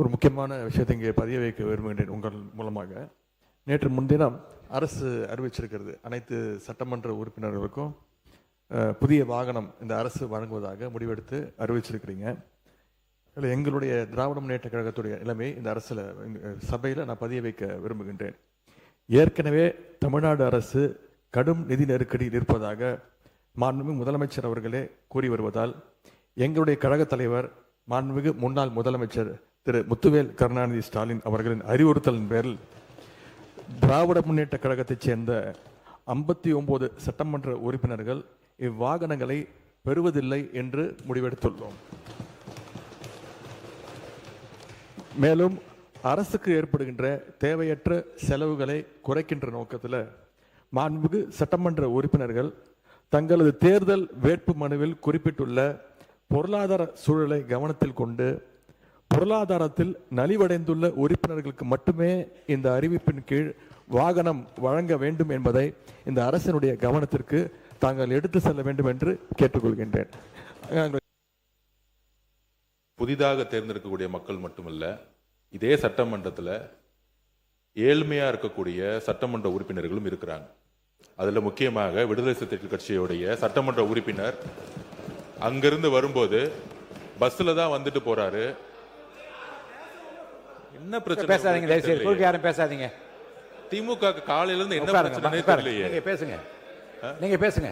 ஒரு முக்கியமான விஷயத்தை இங்கே பதிய வைக்க விரும்புகின்றேன் உங்கள் மூலமாக. நேற்று முன்தினம் அரசு அறிவிச்சிருக்கிறது, அனைத்து சட்டமன்ற உறுப்பினர்களுக்கும் புதிய வாகனம் இந்த அரசு வழங்குவதாக முடிவெடுத்து அறிவிச்சிருக்கிறீங்க. இல்லை, எங்களுடைய திராவிட முன்னேற்ற கழகத்துடைய நிலைமை இந்த அரசில் சபையில் நான் பதிய வைக்க விரும்புகின்றேன். ஏற்கனவே தமிழ்நாடு அரசு கடும் நிதி நெருக்கடியில் இருப்பதாக மாண்புமிகு முதலமைச்சர் அவர்களே கூறி வருவதால் எங்களுடைய கழக தலைவர் மாண்புமிகு முன்னாள் முதலமைச்சர் திரு முத்துவேல் கருணாநிதி ஸ்டாலின் அவர்களின் அறிவுறுத்தலின் பேரில் திராவிட முன்னேற்ற கழகத்தைச் சேர்ந்த 59 சட்டமன்ற உறுப்பினர்கள் இவ்வாகனங்களை பெறுவதில்லை என்று முடிவெடுத்துள்ளோம். மேலும் அரசுக்கு ஏற்படுகின்ற தேவையற்ற செலவுகளை குறைக்கின்ற நோக்கத்தில் மாண்புமிகு சட்டமன்ற உறுப்பினர்கள் தங்களது தேர்தல் வேட்பு மனுவில் குறிப்பிட்டுள்ள பொருளாதார சூழலை கவனத்தில் கொண்டு பொருளாதாரத்தில் நலிவடைந்துள்ள உறுப்பினர்களுக்கு மட்டுமே இந்த அறிவிப்பின் கீழ் வாகனம் வழங்க வேண்டும் என்பதை இந்த அரசினுடைய கவனத்திற்கு தாங்கள் எடுத்து செல்ல வேண்டும் என்று கேட்டுக்கொள்கின்றேன். புதிதாக தேர்ந்தெடுக்கக்கூடிய மக்கள் மட்டுமல்ல, இதே சட்டமன்றத்தில் ஏழ்மையா இருக்கக்கூடிய சட்டமன்ற உறுப்பினர்களும் இருக்கிறாங்க. அதுல முக்கியமாக விடுதலை சிறுத்தைகள் கட்சியுடைய சட்டமன்ற உறுப்பினர் அங்கிருந்து வரும்போது பஸ்ல தான் வந்துட்டு போறாரு. என்ன பிரச்சனை? பேசாதீங்க, யாரும் பேசாதீங்க. திமுக காலையில இருந்து என்ன பிரச்சனை தெரியலையே. பேசுங்க, நீங்க பேசுங்க.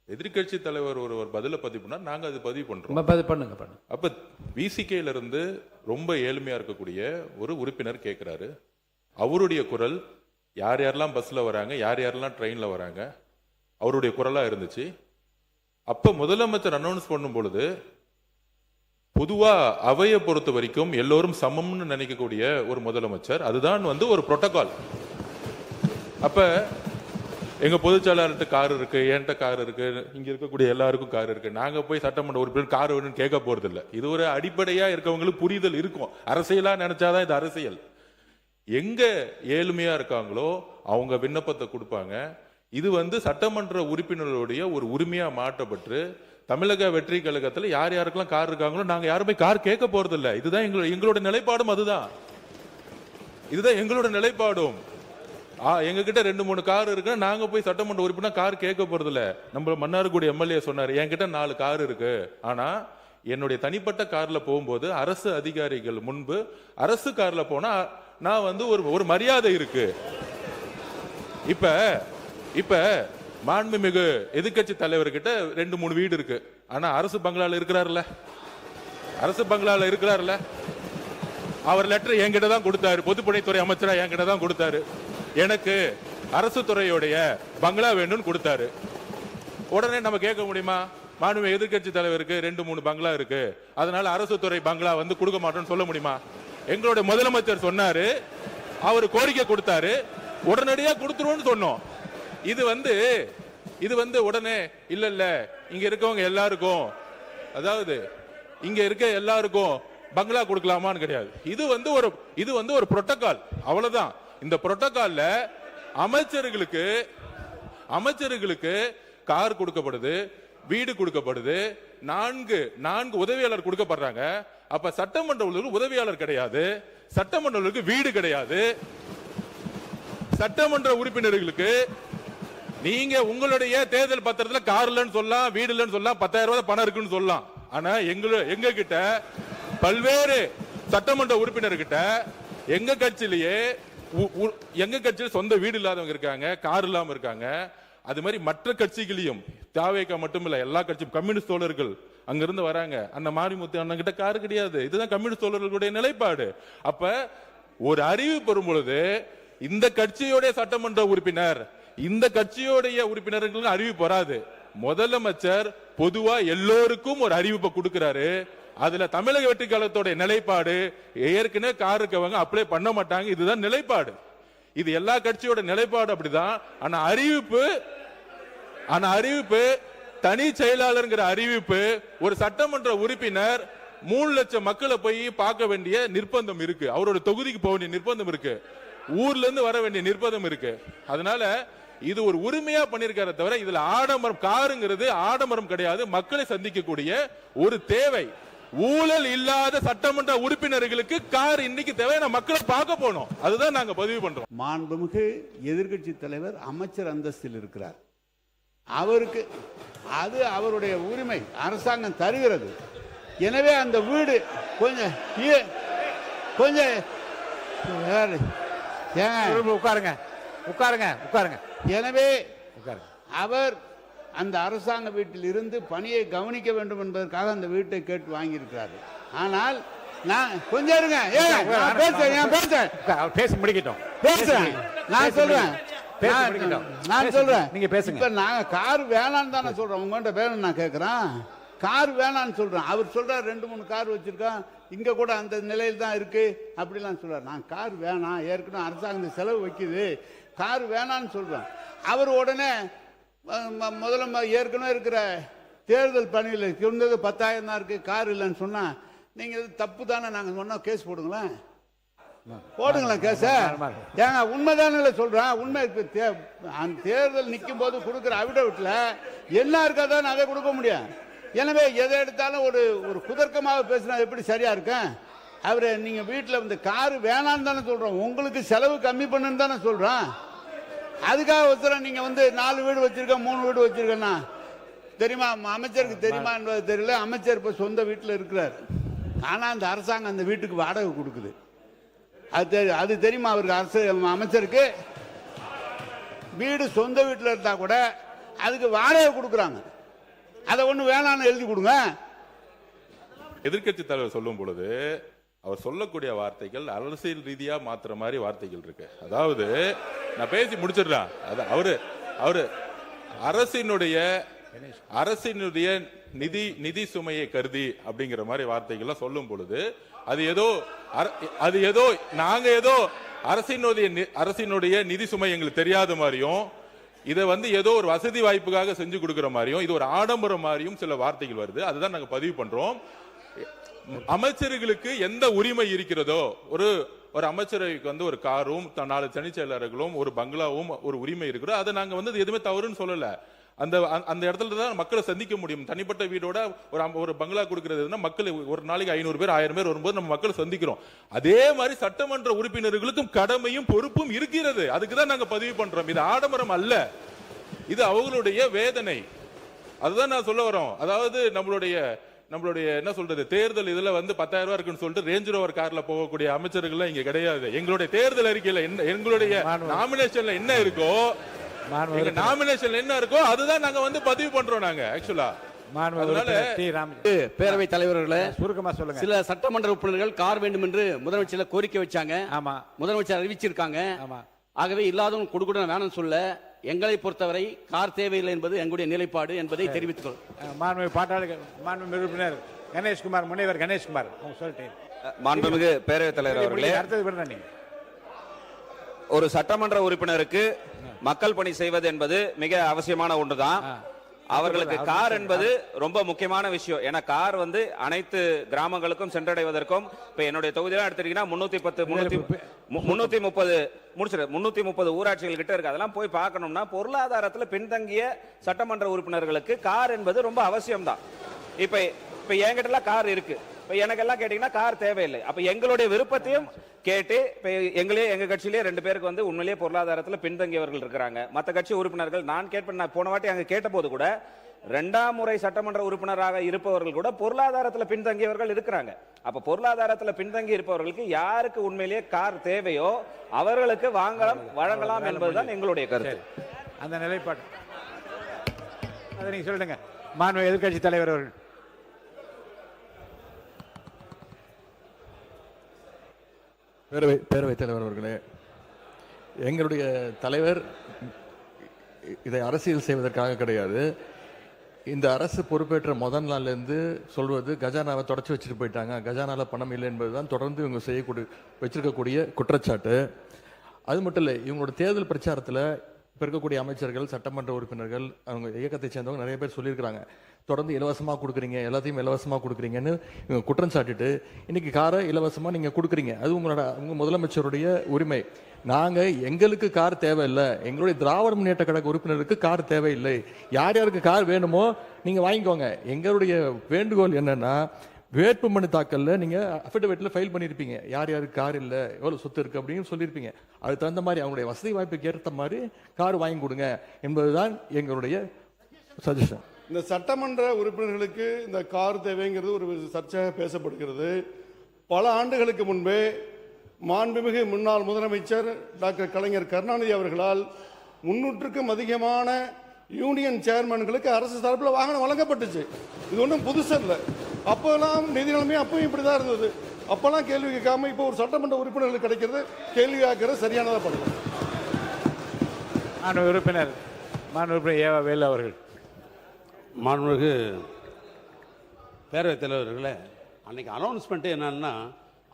எதிர்கட்சி தலைவர் ஒரு பதில பதிவு பண்ணா நாங்க அது பதிவு பண்றோம். பண்ணுங்க. அப்ப விசிகேல இருந்து ரொம்ப ஏழ்மையா இருக்கக்கூடிய ஒரு உறுப்பினர் கேட்கிறாரு. அவருடைய குரல் யார் யாரெல்லாம் பஸ்ல வராங்க, யார் யாரெல்லாம் ட்ரெயின்ல வராங்க, அவருடைய குரலா இருந்துச்சு. அப்ப முதலமைச்சர் அனௌன்ஸ் பண்ணும் பொழுது பொதுவா அவையை பொறுத்த வரைக்கும் எல்லோரும் சமம்னு நினைக்கக்கூடிய ஒரு முதலமைச்சர், அதுதான் ஒரு புரோட்டோகால். அப்ப எங்க பொதுச்செயலாளர்கிட்ட கார் இருக்கு, என்கிட்ட கார் இருக்கு, இங்க இருக்கக்கூடிய எல்லாருக்கும் கார் இருக்கு. நாங்க போய் சட்டமன்ற உறுப்பினர் கார் வேணும்னு கேட்க போறது இல்லை. இது ஒரு அடிப்படையா இருக்கவங்களுக்கு புரிதல் இருக்கும். அரசியலா நினைச்சாதான் இது அரசியல். எங்க ஏழ்மையா இருக்காங்களோ அவங்க விண்ணப்பத்தை கொடுப்பாங்க. இது சட்டமன்ற உறுப்பினர்களுடைய ஒரு உரிமையா மாற்றப்பட்டு தமிழக வெற்றி கழகத்தில் யார் யாருக்கெல்லாம் கார் இருக்காங்களோ நாங்க யாருமே கார் கேட்க போறது இல்லை. இதுதான் எங்களோட நிலைப்பாடும். இதுதான் எங்களோட நிலைப்பாடும். எங்க கிட்ட 2-3 கார் இருக்கு, நாங்க போய் சட்டமன்ற உறுப்பினர் கார் கேட்க போறது இல்ல. நம்ம மன்னார்குடி எம்எல்ஏ சொன்னாரு, என்கிட்ட 4 கார் இருக்கு, ஆனா என்னுடைய தனிப்பட்ட கார்ல போகும்போது அரசு அதிகாரிகள் முன்பு அரசு கார்ல போனா நான் ஒரு மரியாதை இருக்கு. இப்ப மாண்புமிகு எதிர்கட்சி தலைவர்கிட்ட 2-3 வீடு இருக்கு, ஆனா அரசு பங்களால இருக்கிறாருல்ல. அவர் லெட்டர் என்கிட்ட தான் கொடுத்தாரு, பொதுப்பணித்துறை அமைச்சரா என்கிட்ட தான் கொடுத்தாரு. எனக்கு அரசு துறையுடைய பங்களா வேணும்னு கொடுத்தாரு. உடனே நம்ம கேட்க முடியுமா? மாண்புமிகு எதிர்கட்சி தலைவருக்கு 2-3 பங்களா இருக்கு, அதனால அரசு துறை பங்களா கொடுக்க மாட்டோம்னு சொல்ல முடியுமா? எங்களுடைய முதலமைச்சர் சொன்னாரு, அவர் கோரிக்கை கொடுத்தாரு, உடனடியா கொடுத்துருவோம்னு சொன்னோம். இது உடனே இல்ல இங்க இருக்கவங்க எல்லாருக்கும், அதாவது இங்க இருக்க எல்லாருக்கும் பங்களா கொடுக்கலாமான்னு கிடையாது. இது ஒரு புரோட்டோகால், அவ்வளவுதான். இந்த புரோட்டோகால்ல அமைச்சர்களுக்கு கார் கொடுக்கப்படுது, வீடு கொடுக்கப்படுது, 4 உதவியாளர் கொடுக்கப்படுறாங்க. அப்ப சட்டமன்ற உதவியாளர் கிடையாது, சட்டமன்ற வீடு கிடையாது. சட்டமன்ற உறுப்பினர்களுக்கு நீங்க உங்களுடைய தேர்தல் பத்திரத்துல கார் இல்லன்னு சொல்லலாம், வீடு இல்லன்னு சொல்லலாம், 10,000 ரூபாய் பணம் இருக்குன்னு சொல்லலாம். ஆனா எங்க கிட்ட பல்வேறு சட்டமன்ற உறுப்பினர்கிட்ட எங்க கட்சியில சொந்த வீடு இல்லாதவங்க இருக்காங்க, கார் இல்லாம இருக்காங்க. அது மாதிரி மற்ற கட்சிகளையும், தாவேகா மட்டுமில்ல, எல்லா கட்சியும் கம்யூனிஸ்ட் தோழர்கள் அங்கிருந்து வராங்க. அண்ணன் மாரிமுத்து அண்ணன் கிட்ட கார் கிடையாது. இதுதான் கம்யூனிஸ்ட் தோழர்களுடைய நிலைப்பாடு. அப்ப ஒரு அறிவிப்பு வரும் பொழுது இந்த கட்சியோடைய சட்டமன்ற உறுப்பினர், இந்த கட்சியோடைய உறுப்பினர்களுக்கு அறிவிப்பு வராது. முதலமைச்சர் பொதுவா எல்லோருக்கும் ஒரு அறிவிப்பை கொடுக்கிறாரு. அதுல தமிழக வெற்றி கழகத்தோட நிலைப்பாடு, ஏற்கனவே கார் இருக்கவங்க அப்ளை பண்ண மாட்டாங்க, இதுதான் நிலைப்பாடு. இது எல்லா கட்சியோட நிலைப்பாடு அப்படிதான். ஆனா அறிவிப்பு தனி செயலாளர் அறிவிப்பு ஒரு சட்டமன்ற உறுப்பினர் 3 லட்சம் மக்களை போய் பார்க்க வேண்டிய நிர்பந்தம் இருக்கு, அவரோட தொகுதிக்கு போக வேண்டிய நிர்பந்தம் இருக்கு, ஊர்ல இருந்து வர வேண்டிய நிர்பந்தம் இருக்கு. அதனால இது ஒரு உரிமையா பண்ணிருக்கார தவிர இதுல ஆடம்பரம், காருங்கிறது ஆடம்பரம் கிடையாது, மக்களை சந்திக்கக்கூடிய ஒரு தேவை. ஊழல் இல்லாத சட்டமன்ற உறுப்பினர்களுக்கு கார் இன்னைக்கு தேவையான மக்களை பார்க்க போனோம். அதுதான் நாங்க பதிவு பண்றோம். மாண்புமிகு எதிர்க்கட்சி தலைவர் அமைச்சர் அந்தஸ்தில் இருக்கிறார். அவருக்கு அது அவருடைய உரிமை, அரசாங்கம் தருகிறது. எனவே அந்த வீடு கொஞ்சம் உட்காருங்க உட்காருங்க உட்காருங்க. எனவே உட்காருங்க. அவர் அந்த அரசாங்க வீட்டில் இருந்து பணியை கவனிக்க வேண்டும் என்பதற்காக அந்த வீட்டை கேட்டு வாங்கியிருக்கிறார். ஆனால் நான் கொஞ்சம் இருங்க, பேசி முடிக்கட்டும். பேசுறேன், நான் சொல்றேன், நான் சொல்றேன். நீங்க பேசுங்க. இப்ப நாங்க கார் வேணான்னு தானே சொல்றோம். உங்கள்கிட்ட வேணும் நான் கேட்கிறேன். கார் வேணான்னு சொல்றேன். அவர் சொல்றாரு 2-3 கார் வச்சிருக்கான், இங்க கூட அந்த நிலையில் தான் இருக்கு அப்படிலாம் சொல்றாரு. நான் கார் வேணாம், ஏற்கனவே அரசாங்கம் செலவு வைக்குது, கார் வேணான்னு சொல்றேன். அவர் உடனே முதல்ல ஏற்கனவே இருக்கிற தேர்தல் பணியில் இருந்தது 10,000 தான் இருக்கு, கார் இல்லைன்னு சொன்னா நீங்க தப்பு தானே. நாங்க சொன்னா கேஸ் போடுங்களேன், போடுங்களேன் கேஸ. ஏங்க உண்மைதானே சொல்றேன். உண்மை தேர்தல் நிற்கும் போது கொடுக்குற அவிடவிட்ல என்ன இருக்காதான் அதை கொடுக்க முடியும். எனவே எதை எடுத்தாலும் ஒரு குதர்க்கமாக பேசினா எப்படி சரியா இருக்கேன். அவரு நீங்க வீட்டில் வந்து காரு வேணான்னு தானே சொல்றோம், உங்களுக்கு செலவு கம்மி பண்ணுன்னு தானே சொல்றோம். அதுக்காக ஒருத்தர் நீங்க வந்து 4 வீடு வச்சிருக்க 3 வீடு வச்சிருக்கேன்னா தெரியுமா, அமைச்சருக்கு தெரியுமா என்பது தெரியல. அமைச்சர் இப்ப சொந்த வீட்டில் இருக்கிறார், ஆனா அந்த அரசாங்கம் அந்த வீட்டுக்கு வாடகை கொடுக்குது. அது தெரியுமா அவருக்கு? அமைச்சருக்கு வீடு சொந்த வீட்டில் இருந்தா கூட அதுக்கு வாடகை கொடுக்குறாங்க. அதை ஒண்ணு வேணான்னு எழுதி கொடுங்க. எதிர்க்கட்சி தலைவர் சொல்லும் பொழுது அவர் சொல்லக்கூடிய வார்த்தைகள் அரசியல் ரீதியா மாத்துற மாதிரி வார்த்தைகள் இருக்கு. அதாவது நான் பேசி முடிச்சிடுறேன். அவரு அரசினுடைய நிதி சுமையை கருதி அப்படிங்கிற மாதிரி வார்த்தைகள் சொல்லும் பொழுது அது ஏதோ நாங்க ஏதோ அரசினுடைய நிதி சுமை எங்களுக்கு தெரியாத மாதிரியும், இதை வந்து ஏதோ ஒரு வசதி வாய்ப்புக்காக செஞ்சு கொடுக்கிற மாதிரியும், இது ஒரு ஆடம்பரம் மாதிரியும் சில வார்த்தைகள் வருது. அதுதான் நாங்க பதிவு பண்றோம். அமைச்சர்களுக்கு எந்த உரிமை இருக்கிறதோ, ஒரு அமைச்சருக்கு வந்து ஒரு காரும் 4 தனிச் செயலர்களும் ஒரு பங்களாவும் ஒரு உரிமை இருக்கிறோ, அதை நாங்க வந்து எதுவுமே தவறுன்னு சொல்லல. அந்த இடத்துல தான் மக்களை சந்திக்க முடியும். தனிப்பட்ட வீடோட ஒரு பங்களா கொடுக்கறதுன்னா மக்கள் ஒரு நாளைக்கு 500 பேர் 1000 பேர் வரும்போது நம்ம மக்களை சந்திக்கிறோம். அதே மாதிரி சட்டமன்ற உறுப்பினர்களுக்கும் கடமையும் பொறுப்பும் இருக்கிறது. அதுக்குதான் நாங்க பதிவு பண்றோம். இது ஆடம்பரம் அல்ல, இது அவங்களுடைய வேதனை. அதுதான் நான் சொல்ல வரோம். அதாவது நம்மளுடைய என்ன சொல்றது, தேர்தல் இதுல வந்து 10,000 ரூபாய் இருக்குன்னு சொல்லிட்டு ரேஞ்ச் ரோவர் கார்ல போகக்கூடிய அமைச்சர்கள் இங்க கிடையாது. எங்களுடைய தேர்தல் அறிக்கையில எங்களுடைய நாமினேஷன்ல என்ன இருக்கோ, நாமினேஷன் என்ன இருக்கோ அதுதான் நாங்க வந்து பதிவு பண்றோம். நாங்க ஆக்சுவலா பேரவைத் தலைவர்களே, சுருக்கமா சொல்லுங்க. சில சட்டமன்ற உறுப்பினர்கள் கார் வேண்டும் என்று முதலமைச்சர் கோரிக்கை வச்சாங்க. ஆமா, முதலமைச்சர் அறிவிச்சிருக்காங்க. ஆமா. ஆகவே இல்லாதவங்க கொடுக்க வேணும்னு சொல்ல, எங்களை பொறுத்தவரை கார் தேவையில்லை என்பது எங்களுடைய நிலைப்பாடு என்பதை தெரிவித்துக் மாண்புமிகு உறுப்பினர் கணேஷ்குமார், முனைவர் கணேஷ்குமார் சொல்லிட்டேன். மாண்புமிகு பேரவைத் தலைவர் அவர்களே, ஒரு சட்டமன்ற உறுப்பினருக்கு மக்கள் பணி செய்வது என்பது மிக அவசியமான ஒன்றுதான். அவர்களுக்கு கார் என்பது ரொம்ப முக்கியமான விஷயம். ஏன்னா கார் வந்து அனைத்து கிராமங்களுக்கும் சென்றடைவதற்கும், இப்ப என்னுடைய தொகுதியெல்லாம் எடுத்துட்டீங்கன்னா 330 ஊராட்சிகள் கிட்ட இருக்கு. அதெல்லாம் போய் பார்க்கணும்னா பொருளாதாரத்துல பின்தங்கிய சட்டமன்ற உறுப்பினர்களுக்கு கார் என்பது ரொம்ப அவசியம் தான். இப்ப என்கிட்ட எல்லாம் கார் இருக்கு, இப்ப எனக்கு எல்லாம் கேட்டீங்கன்னா கார் தேவையில்லை. அப்ப எங்களுடைய விருப்பத்தையும் கேட்டு, எங்க கட்சியிலே 2 பேருக்கு வந்து உண்மையிலேயே பொருளாதாரத்தில் பின்தங்கியவர்கள் இருக்கிறாங்க. மற்ற கட்சி உறுப்பினர்கள் நான் போன வாட்டி அங்க கேட்ட போது கூட 2ஆம் முறை சட்டமன்ற உறுப்பினராக இருப்பவர்கள் கூட பொருளாதாரத்தில் பின்தங்கியவர்கள் இருக்கிறாங்க. அப்ப பொருளாதாரத்தில் பின்தங்கி இருப்பவர்களுக்கு யாருக்கு உண்மையிலேயே கார் தேவையோ அவர்களுக்கு வழங்கலாம் என்பதுதான் எங்களுடைய கருத்து. அந்த நிலைப்பாடு அதை நீங்க சொல்லுங்க. மாண்புமிகு எதிர்க்கட்சி தலைவர் அவர்கள். பேரவைத் தலைவர் அவர்களே, எங்களுடைய தலைவர் இதை அரசியல் செய்வதற்காக கிடையாது. இந்த அரசு பொறுப்பேற்ற முதல் நாள்லேருந்து சொல்வது கஜானாவை தொடச்சி வச்சுட்டு போயிட்டாங்க, கஜானால பணம் இல்லை என்பதுதான் தொடர்ந்து இவங்க வச்சிருக்கக்கூடிய குற்றச்சாட்டு. அது மட்டும் இல்லை, இவங்களோட தேர்தல் பிரச்சாரத்தில் இப்போ இருக்கக்கூடிய அமைச்சர்கள், சட்டமன்ற உறுப்பினர்கள், அவங்க இயக்கத்தை சேர்ந்தவங்க நிறைய பேர் சொல்லியிருக்கிறாங்க, தொடர்ந்து இலவசமாக கொடுக்குறீங்க, எல்லாத்தையும் இலவசமாக கொடுக்குறீங்கன்னு இவங்க குற்றம் சாட்டிட்டு இன்னைக்கு காரை இலவசமாக நீங்கள் கொடுக்குறீங்க. அது உங்கள் முதலமைச்சருடைய உரிமை. நாங்கள் எங்களுக்கு கார் தேவையில்லை, எங்களுடைய திராவிட முன்னேற்ற கழக உறுப்பினருக்கு கார் தேவையில்லை. யார் யாருக்கு கார் வேணுமோ நீங்கள் வாங்கிக்கோங்க. எங்களுடைய வேண்டுகோள் என்னன்னா, வேட்புமனு தாக்கல்ல நீங்க அஃபிடவிட்ல ஃபைல் பண்ணியிருப்பீங்க, யார் யாருக்கு கார் இல்லை, எவ்வளவு சொத்து இருக்கு அப்படின்னு சொல்லியிருப்பீங்க. அதுக்கு தகுந்த மாதிரி அவங்களுடைய வசதி வாய்ப்புக்கு ஏற்ற மாதிரி கார் வாங்கி கொடுங்க என்பதுதான் எங்களுடைய சஜஷன். இந்த சட்டமன்ற உறுப்பினர்களுக்கு இந்த கார் தேவைங்கிறது ஒரு சர்ச்சையாக பேசப்படுகிறது. பல ஆண்டுகளுக்கு முன்பே மாண்புமிகு முன்னாள் முதலமைச்சர் டாக்டர் கலைஞர் கருணாநிதி அவர்களால் 300க்கும் அதிகமான யூனியன் சேர்மன்களுக்கு அரசு தரப்பில் வாகனம் வழங்கப்பட்டுச்சு. இது ஒன்றும் புதுசு இல்லை. அப்போல்லாம் நிதி நிலைமை அப்பவும் இப்படி தான் இருந்தது. அப்போல்லாம் கேள்வி கேட்காம இப்போ ஒரு சட்டமன்ற உறுப்பினர்களுக்கு கிடைக்கிறது கேள்வி கேட்கறது சரியானதாக படுது. மாண்பு உறுப்பினர் ஏவா வேலு அவர்கள். மாண்புமிகு பேரவைத் தலைவர்களே, அன்னைக்கு அனௌன்ஸ்மெண்ட் என்னன்னா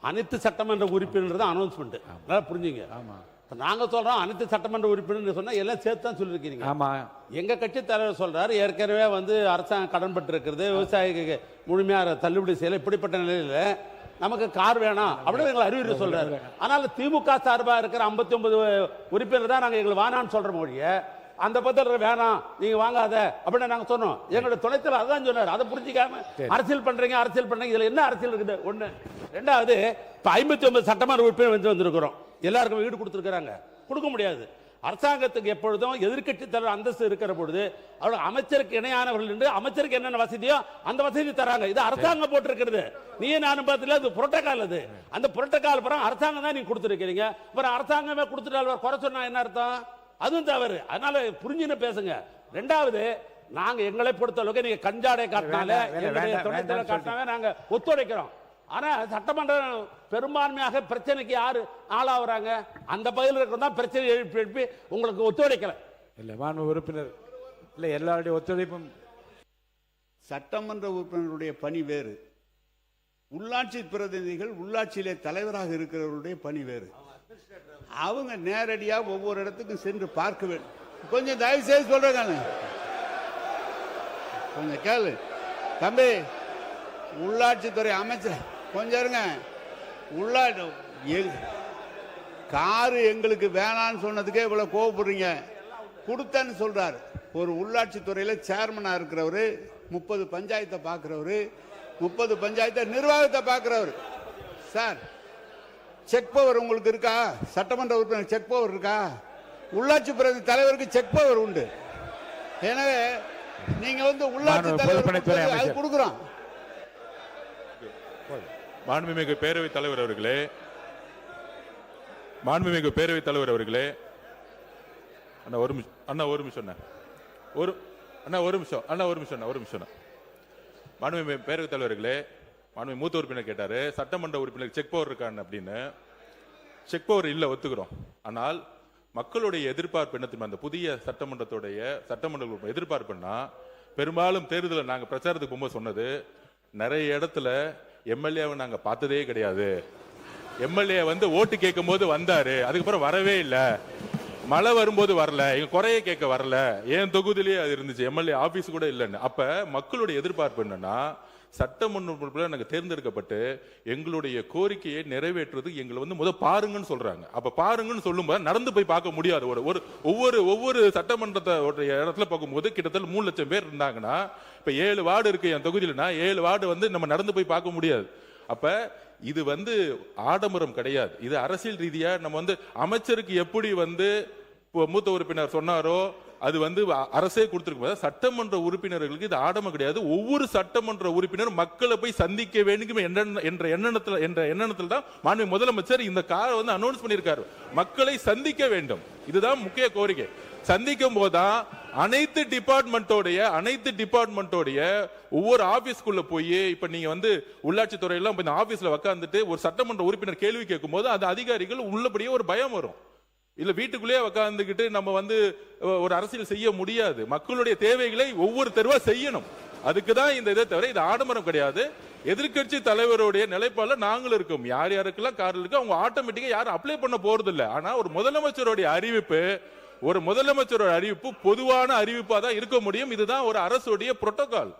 அனைத்து சட்டமன்ற உறுப்பினர் தான் அனௌன்ஸ்மெண்ட். நல்லா புரிஞ்சுங்க. ஆமா, இப்போ நாங்கள் சொல்கிறோம் அனைத்து சட்டமன்ற உறுப்பினர் சொன்னால் எல்லாம் சேர்த்து தான் சொல்லியிருக்கீங்க. ஆமாம், எங்கள் கட்சி தலைவர் சொல்கிறார் ஏற்கனவே வந்து அரசாங்கம் கடன் பட்டிருக்கிறது, விவசாயிக்கு முழுமையாக தள்ளுபடி செய்யலை, இப்படிப்பட்ட நிலையில் நமக்கு கார் வேணாம் அப்படின்னு எங்களை அறிவுரை சொல்கிறாரு. ஆனால் திமுக சார்பாக இருக்கிற 59 உறுப்பினர் தான் நாங்கள் எங்களுக்கு வேணான்னு சொல்கிற மொழியை அந்த பத்திர வேணாம் நீங்க வாங்காத அப்படின்னு நாங்க சொன்னோம். எங்களோட துணைத்தலைவர் அதான் சொன்னார். அதை புரிஞ்சிக்காம அரசியல் பண்றீங்க இதுல என்ன அரசியல் இருக்குது? ஒண்ணு. ரெண்டாவது, இப்ப 59 சட்டமன்ற உறுப்பினர் வந்திருக்கிறோம், எல்லாருக்கும் வீடு கொடுத்துருக்காங்க, கொடுக்க முடியாது. அரசாங்கத்துக்கு எப்பொழுதும் எதிர்க்கட்சி தலைவர் அந்தஸ்து இருக்கிற பொழுது அவர்கள் அமைச்சருக்கு இணையானவர்கள் என்று அமைச்சருக்கு என்னென்ன வசதியோ அந்த வசதி தராங்க. இது அரசாங்கம் போட்டிருக்கிறது. நீயே நானும் பார்த்துல அது புரோட்டோகால். அது அந்த புரோட்டோகால் அப்புறம் அரசாங்கம் தான் நீங்க கொடுத்துருக்கீங்க. அப்புறம் அரசாங்கமே கொடுத்துட்டால் குறை சொன்னா என்ன அர்த்தம்? அதுவும் தவறு. அதனால புரிஞ்சுன்னு பேசுங்க. ரெண்டாவது, நாங்க எங்களை பொறுத்த அளவுக்கு நீங்க கஞ்சாடை காட்டினாலே காட்டினாவே நாங்க ஒத்துழைக்கிறோம். ஆனா சட்டமன்றம் பெரும்பான்மையாக பிரச்சனைக்கு யாரு ஆளாகிறாங்க? அந்த பகுதியில் இருக்கிறதா பிரச்சனை எழுப்பி உங்களுக்கு ஒத்துழைக்கல. இல்ல மாண்பு உறுப்பினர் இல்ல, எல்லாருடைய ஒத்துழைப்பும். சட்டமன்ற உறுப்பினருடைய பணி வேறு, உள்ளாட்சி பிரதிநிதிகள் உள்ளாட்சியிலே தலைவராக இருக்கிறவருடைய பணி வேறு. அவங்க நேரடியாக ஒவ்வொரு இடத்துக்கும் சென்று பார்க்க வேண்டும். கொஞ்சம் தயவு செய்து சொல்றேன், கொஞ்சம் கேளு தம்பி. உள்ளாட்சித்துறை அமைச்சர் கொஞ்சம் இருங்க. காரு எங்களுக்கு வேணான்னு சொன்னதுக்கே இவ்வளவு கோவப்படுறீங்க. கொடுத்தேன்னு சொல்றாரு. ஒரு உள்ளாட்சி துறையில சேர்மனா இருக்கிறவரு, 30 பஞ்சாயத்தை பார்க்கிறவரு, 30 பஞ்சாயத்தை நிர்வாகத்தை பார்க்கிறவரு. சார், செக் பவர் உங்களுக்கு இருக்கா? சட்டமன்ற உறுப்பினர் செக் பவர் இருக்கா? உள்ளாட்சி பிரதி தலைவருக்கு செக் பவர் உண்டு. எனவே நீங்க வந்து உள்ளாட்சி தலைவர் கொடுக்குறோம். மாண்புமிகு பேரவைத் தலைவர் அவர்களே, மாண்புமிகு பேரவைத் தலைவர் அவர்களே, அண்ணா ஒரு நிமிஷம் மாண்புமிகு பேரவைத் தலைவர்களே, மாண்புமிகு மூத்த உறுப்பினர் கேட்டாரு சட்டமன்ற உறுப்பினர் செக் பவர் இருக்கான்னு அப்படின்னு. செக் பவர் இல்ல, ஒத்துக்கிறோம். ஆனால் மக்களுடைய எதிர்பார்ப்பு என்ன தெரியுமா? அந்த புதிய சட்டமன்ற எதிர்பார்ப்புன்னா, பெரும்பாலும் தேர்தலில் நாங்க பிரச்சாரத்துக்கு போகும்போது சொன்னது, நிறைய இடத்துல எம்எல்ஏவை நாங்க பார்த்ததே கிடையாது. எம்எல்ஏ வந்து ஓட்டு கேட்கும் போது வந்தாரு, அதுக்கப்புறம் வரவே இல்லை. மழை வரும்போது வரல, எங்க குறைய கேட்க வரல, ஏன் தொகுதியிலேயே அது இருந்துச்சு, எம்எல்ஏ ஆபீஸ் கூட இல்லைன்னு. அப்ப மக்களுடைய எதிர்பார்ப்பு என்னன்னா, சட்டமன்ற நாங்க தேர்ந்தெடுக்கப்பட்டு எங்களுடைய கோரிக்கையை நிறைவேற்றுறது எங்களை வந்து பாருங்கன்னு சொல்றாங்க. அப்ப பாருங்கன்னு சொல்லும்போது நடந்து போய் பார்க்க முடியாது. ஒவ்வொரு சட்டமன்றத்தை இடத்துல பார்க்கும்போது கிட்டத்தட்ட 3 லட்சம் பேர் இருந்தாங்கன்னா, இப்ப 7 வார்டு இருக்கு என் தொகுதியிலனா, 7 வார்டு வந்து நம்ம நடந்து போய் பார்க்க முடியாது. அப்ப இது வந்து ஆடம்பரம் கிடையாது. இது அரசியல் ரீதியா நம்ம வந்து அமைச்சருக்கு எப்படி வந்து மூத்த உறுப்பினர் சொன்னாரோ அது வந்து அரசே கொடுத்திருக்கும். சட்டமன்ற உறுப்பினர்களுக்கு இது ஆடம்பரம் கிடையாது. ஒவ்வொரு சட்டமன்ற உறுப்பினர் மக்களை போய் சந்திக்க வேண்டும் என்ற எண்ணத்தில் தான் மாண்புமிகு முதலமைச்சர் இந்த காரை வந்து அனௌன்ஸ் பண்ணியிருக்காரு. மக்களை சந்திக்க வேண்டும், இதுதான் முக்கிய கோரிக்கை. சந்திக்கும் போதுதான் அனைத்து டிபார்ட்மெண்டோடைய ஒவ்வொரு ஆபீஸ்க்குள்ள போய், இப்ப நீங்க வந்து உள்ளாட்சி துறையெல்லாம் இந்த ஆபீஸ்ல உட்கார்ந்துட்டு ஒரு சட்டமன்ற உறுப்பினர் கேள்வி கேட்கும் போது அந்த அதிகாரிகள் உள்ளபடியே ஒரு பயம் வரும். இல்ல வீட்டுக்குள்ளேயே உட்கார்ந்துகிட்டு நம்ம வந்து ஒரு அரசியல் செய்ய முடியாது. மக்களுடைய தேவைகளை ஒவ்வொரு தெருவா செய்யணும். அதுக்குதான் இந்த இதை தவிர இது ஆடம்பரம் கிடையாது. எதிர்கட்சி தலைவருடைய நிலைப்பாடுல நாங்களும் இருக்கோம். யார் யாருக்கெல்லாம் கார் இருக்கு அவங்க ஆட்டோமேட்டிக்கா யாரும் அப்ளை பண்ண போறது இல்லை. ஆனா ஒரு முதலமைச்சருடைய அறிவிப்பு பொதுவான அறிவிப்பா தான் இருக்க முடியும். இதுதான் ஒரு அரசுடைய புரோட்டோகால்.